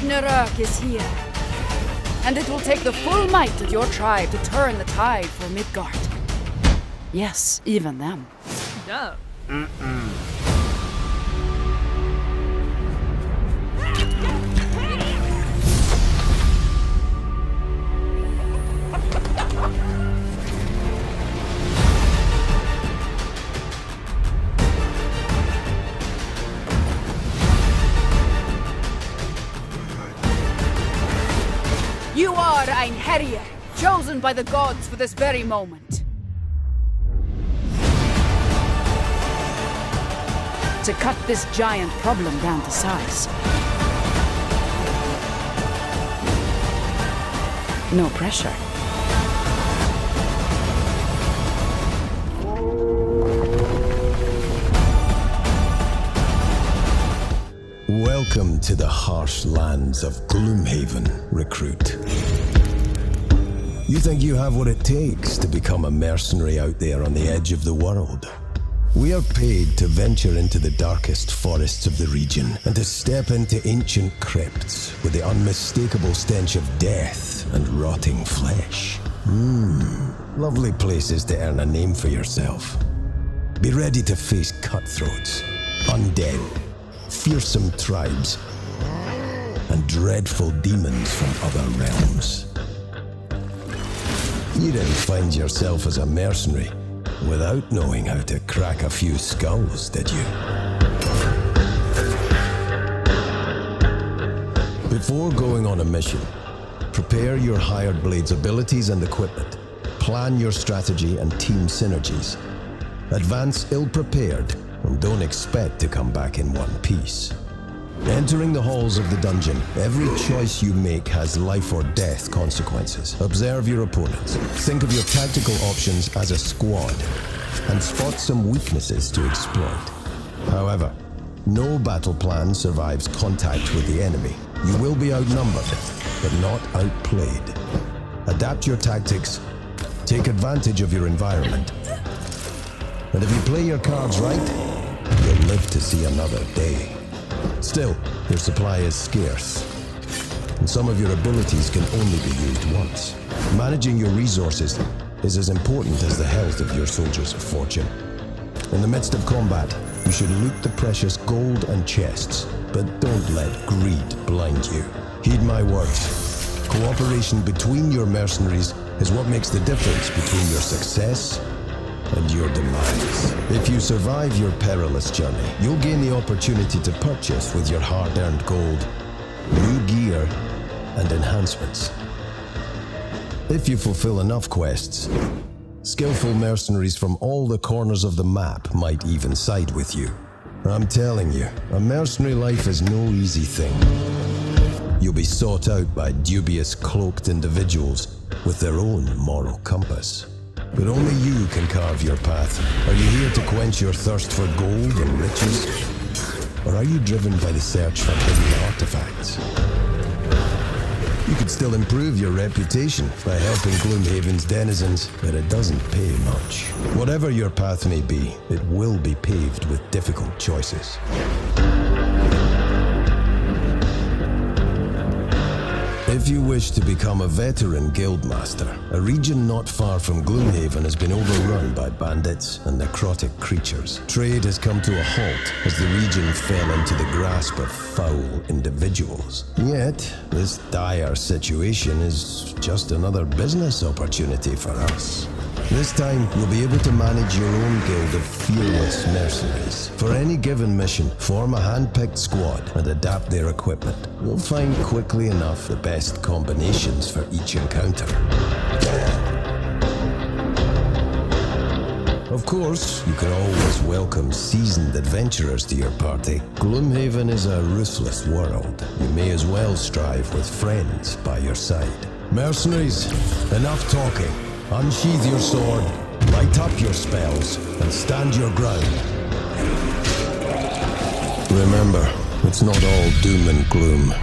Ragnarök is here. And it will take the full might of your tribe to turn the tide for Midgard. Yes, even them. No. divine Heria, chosen by the gods for this very moment. To cut this giant problem down to size. No pressure. Welcome to the harsh lands of Gloomhaven, recruit. You think you have what it takes to become a mercenary out there on the edge of the world? We are paid to venture into the darkest forests of the region and to step into ancient crypts with the unmistakable stench of death and rotting flesh. Lovely places to earn a name for yourself. Be ready to face cutthroats, undead, fearsome tribes, and dreadful demons from other realms. You didn't find yourself as a mercenary without knowing how to crack a few skulls, did you? Before going on a mission, prepare your hired blade's abilities and equipment. Plan your strategy and team synergies. Advance ill-prepared and don't expect to come back in one piece. Entering the halls of the dungeon, every choice you make has life or death consequences. Observe your opponents. Think of your tactical options as a squad, and spot some weaknesses to exploit. However, no battle plan survives contact with the enemy. You will be outnumbered, but not outplayed. Adapt your tactics, take advantage of your environment, and if you play your cards right, you'll live to see another day. Still, your supply is scarce, and some of your abilities can only be used once. Managing your resources is as important as the health of your soldiers of fortune. In the midst of combat, you should loot the precious gold and chests, but don't let greed blind you. Heed my words. Cooperation between your mercenaries is what makes the difference between your success and your demise. If you survive your perilous journey, you'll gain the opportunity to purchase with your hard-earned gold new gear and enhancements. If you fulfill enough quests, skillful mercenaries from all the corners of the map might even side with you. I'm telling you, a mercenary life is no easy thing. You'll be sought out by dubious, cloaked individuals with their own moral compass. But only you can carve your path. Are you here to quench your thirst for gold and riches? Or are you driven by the search for hidden artifacts? You could still improve your reputation by helping Gloomhaven's denizens, but it doesn't pay much. Whatever your path may be, it will be paved with difficult choices. If you wish to become a veteran guildmaster, a region not far from Gloomhaven has been overrun by bandits and necrotic creatures. Trade has come to a halt as the region fell into the grasp of foul individuals. Yet, this dire situation is just another business opportunity for us. This time, you'll be able to manage your own guild of fearless mercenaries. For any given mission, form a hand-picked squad and adapt their equipment. You'll find quickly enough the best combinations for each encounter. Of course, you can always welcome seasoned adventurers to your party. Gloomhaven is a ruthless world. You may as well strive with friends by your side. Mercenaries, enough talking. Unsheath your sword, light up your spells, and stand your ground. Remember, it's not all doom and gloom.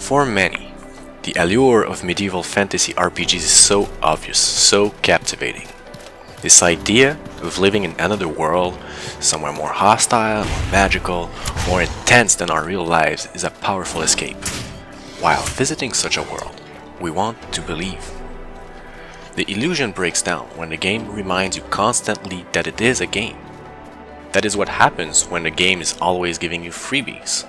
For many, the allure of medieval fantasy RPGs is so obvious, so captivating. This idea of living in another world, somewhere more hostile, more magical, more intense than our real lives, is a powerful escape. While visiting such a world, we want to believe. The illusion breaks down when the game reminds you constantly that it is a game. That is what happens when the game is always giving you freebies.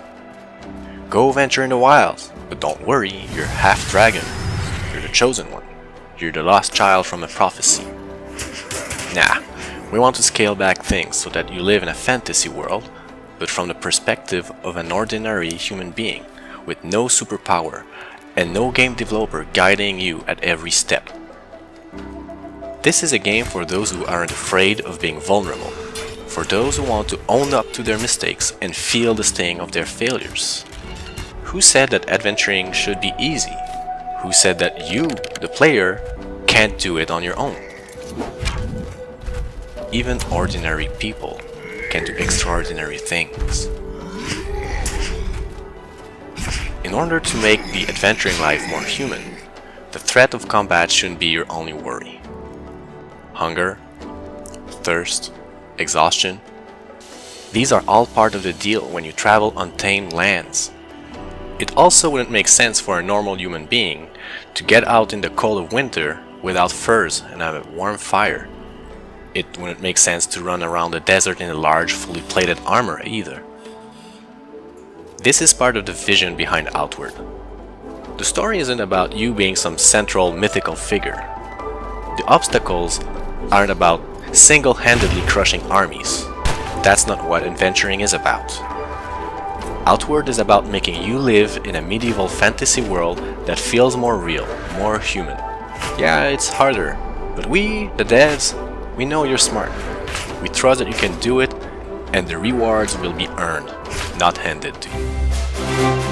Go venture in the wilds, but don't worry, you're half dragon. You're the chosen one. You're the lost child from a prophecy. Nah, we want to scale back things so that you live in a fantasy world, but from the perspective of an ordinary human being with no superpower and no game developer guiding you at every step. This is a game for those who aren't afraid of being vulnerable, for those who want to own up to their mistakes and feel the sting of their failures. Who said that adventuring should be easy? Who said that you, the player, can't do it on your own? Even ordinary people can do extraordinary things. In order to make the adventuring life more human, the threat of combat shouldn't be your only worry. Hunger, thirst, exhaustion, these are all part of the deal when you travel untamed lands. It also wouldn't make sense for a normal human being to get out in the cold of winter without furs and have a warm fire. It wouldn't make sense to run around the desert in a large, fully plated armor either. This is part of the vision behind Outward. The story isn't about you being some central mythical figure. The obstacles aren't about single-handedly crushing armies. That's not what adventuring is about. Outward is about making you live in a medieval fantasy world that feels more real, more human. Yeah, it's harder, but we, the devs, we know you're smart. We trust that you can do it, and the rewards will be earned, not handed to you.